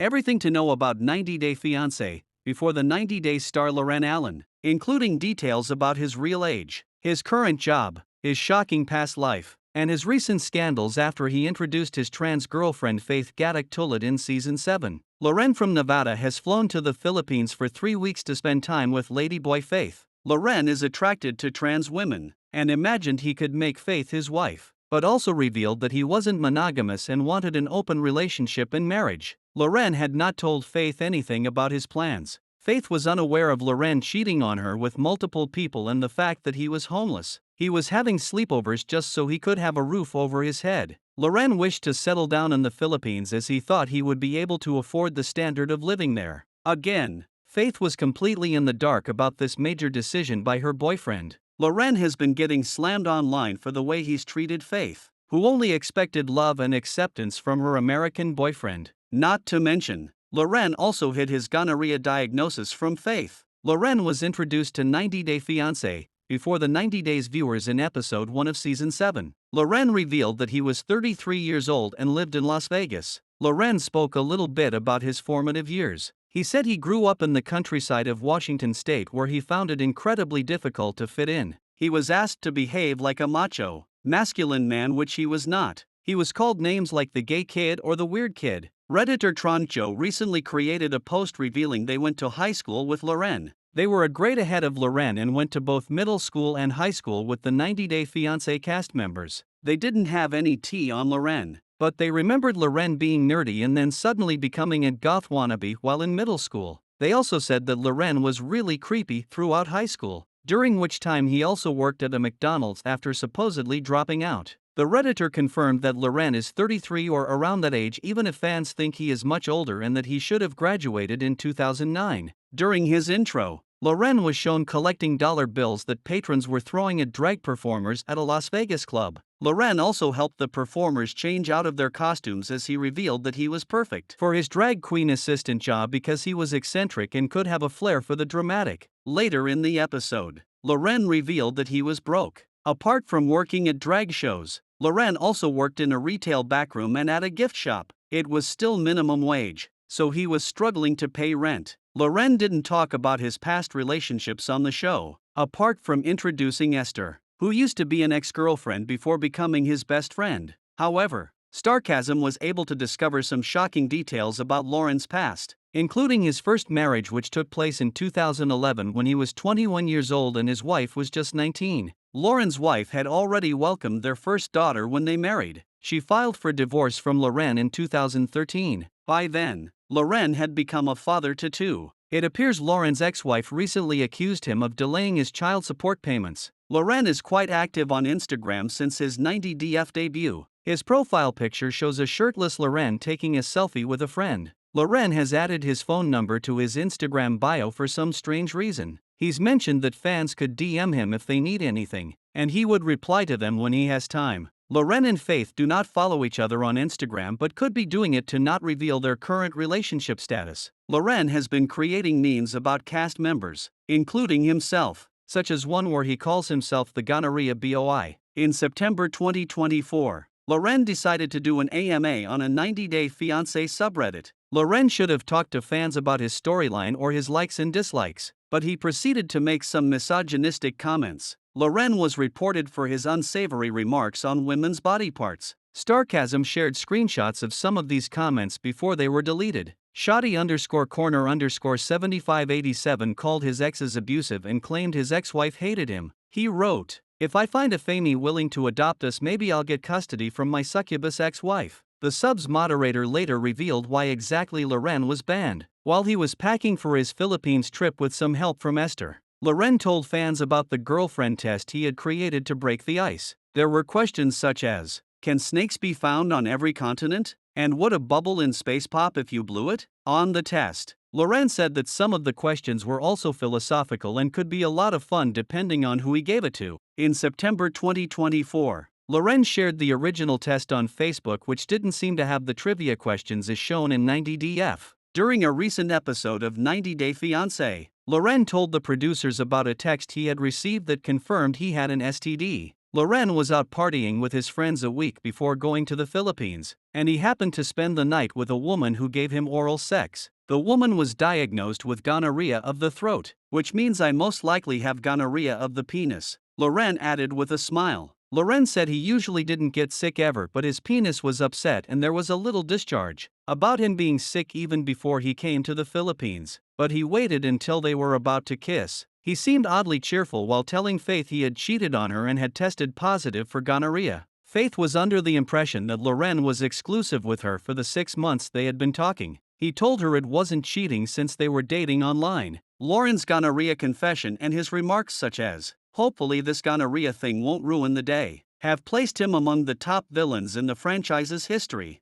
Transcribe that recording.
Everything to know about 90 Day Fiancé, before the 90 Days star Loren Allen, including details about his real age, his current job, his shocking past life, and his recent scandals after he introduced his trans girlfriend Faith Gaddock-Tulad in Season 7. Loren from Nevada has flown to the Philippines for 3 weeks to spend time with ladyboy Faith. Loren is attracted to trans women, and imagined he could make Faith his wife, but also revealed that he wasn't monogamous and wanted an open relationship and marriage. Loren had not told Faith anything about his plans. Faith was unaware of Loren cheating on her with multiple people and the fact that he was homeless. He was having sleepovers just so he could have a roof over his head. Loren wished to settle down in the Philippines as he thought he would be able to afford the standard of living there. Again, Faith was completely in the dark about this major decision by her boyfriend. Loren has been getting slammed online for the way he's treated Faith, who only expected love and acceptance from her American boyfriend. Not to mention, Loren also hid his gonorrhea diagnosis from Faith. Loren was introduced to 90 Day Fiancé before the 90 Days viewers in episode 1 of season 7. Loren revealed that he was 33 years old and lived in Las Vegas. Loren spoke a little bit about his formative years. He said he grew up in the countryside of Washington state where he found it incredibly difficult to fit in. He was asked to behave like a macho, masculine man, which he was not. He was called names like the gay kid or the weird kid. Redditor Troncho recently created a post revealing they went to high school with Loren. They were a grade ahead of Loren and went to both middle school and high school with the 90 Day Fiancé cast members. They didn't have any tea on Loren, but they remembered Loren being nerdy and then suddenly becoming a goth wannabe while in middle school. They also said that Loren was really creepy throughout high school, during which time he also worked at a McDonald's after supposedly dropping out. The Redditor confirmed that Loren is 33 or around that age, even if fans think he is much older, and that he should have graduated in 2009. During his intro, Loren was shown collecting dollar bills that patrons were throwing at drag performers at a Las Vegas club. Loren also helped the performers change out of their costumes as he revealed that he was perfect for his drag queen assistant job because he was eccentric and could have a flair for the dramatic. Later in the episode, Loren revealed that he was broke. Apart from working at drag shows, Loren also worked in a retail backroom and at a gift shop. It was still minimum wage, so he was struggling to pay rent. Loren didn't talk about his past relationships on the show, apart from introducing Esther, who used to be an ex-girlfriend before becoming his best friend. However, Starcasm was able to discover some shocking details about Loren's past, including his first marriage, which took place in 2011 when he was 21 years old and his wife was just 19. Loren's wife had already welcomed their first daughter when they married. She filed for divorce from Loren in 2013. By then, Loren had become a father to 2. It appears Loren's ex-wife recently accused him of delaying his child support payments. Loren is quite active on Instagram since his 90DF debut. His profile picture shows a shirtless Loren taking a selfie with a friend. Loren has added his phone number to his Instagram bio for some strange reason. He's mentioned that fans could DM him if they need anything, and he would reply to them when he has time. Loren and Faith do not follow each other on Instagram but could be doing it to not reveal their current relationship status. Loren has been creating memes about cast members, including himself, such as one where he calls himself the gonorrhea boy. In September 2024, Loren decided to do an AMA on a 90 Day Fiancé subreddit. Loren should have talked to fans about his storyline or his likes and dislikes, but he proceeded to make some misogynistic comments. Loren was reported for his unsavory remarks on women's body parts. Starcasm shared screenshots of some of these comments before they were deleted. Shoddy_corner_7587 called his exes abusive and claimed his ex-wife hated him. He wrote, "If I find a family willing to adopt us, maybe I'll get custody from my succubus ex-wife." The sub's moderator later revealed why exactly Loren was banned. While he was packing for his Philippines trip with some help from Esther, Loren told fans about the girlfriend test he had created to break the ice. There were questions such as, can snakes be found on every continent? And would a bubble in space pop if you blew it? On the test, Loren said that some of the questions were also philosophical and could be a lot of fun depending on who he gave it to. In September 2024, Loren shared the original test on Facebook, which didn't seem to have the trivia questions as shown in 90DF. During a recent episode of 90 Day Fiancé, Loren told the producers about a text he had received that confirmed he had an STD. Loren was out partying with his friends a week before going to the Philippines, and he happened to spend the night with a woman who gave him oral sex. The woman was diagnosed with gonorrhea of the throat, which means I most likely have gonorrhea of the penis, Loren added with a smile. Loren said he usually didn't get sick ever, but his penis was upset and there was a little discharge. About him being sick even before he came to the Philippines, but he waited until they were about to kiss. He seemed oddly cheerful while telling Faith he had cheated on her and had tested positive for gonorrhea. Faith was under the impression that Loren was exclusive with her for the 6 months they had been talking. He told her it wasn't cheating since they were dating online. Loren's gonorrhea confession and his remarks such as, "Hopefully this gonorrhea thing won't ruin the day," have placed him among the top villains in the franchise's history.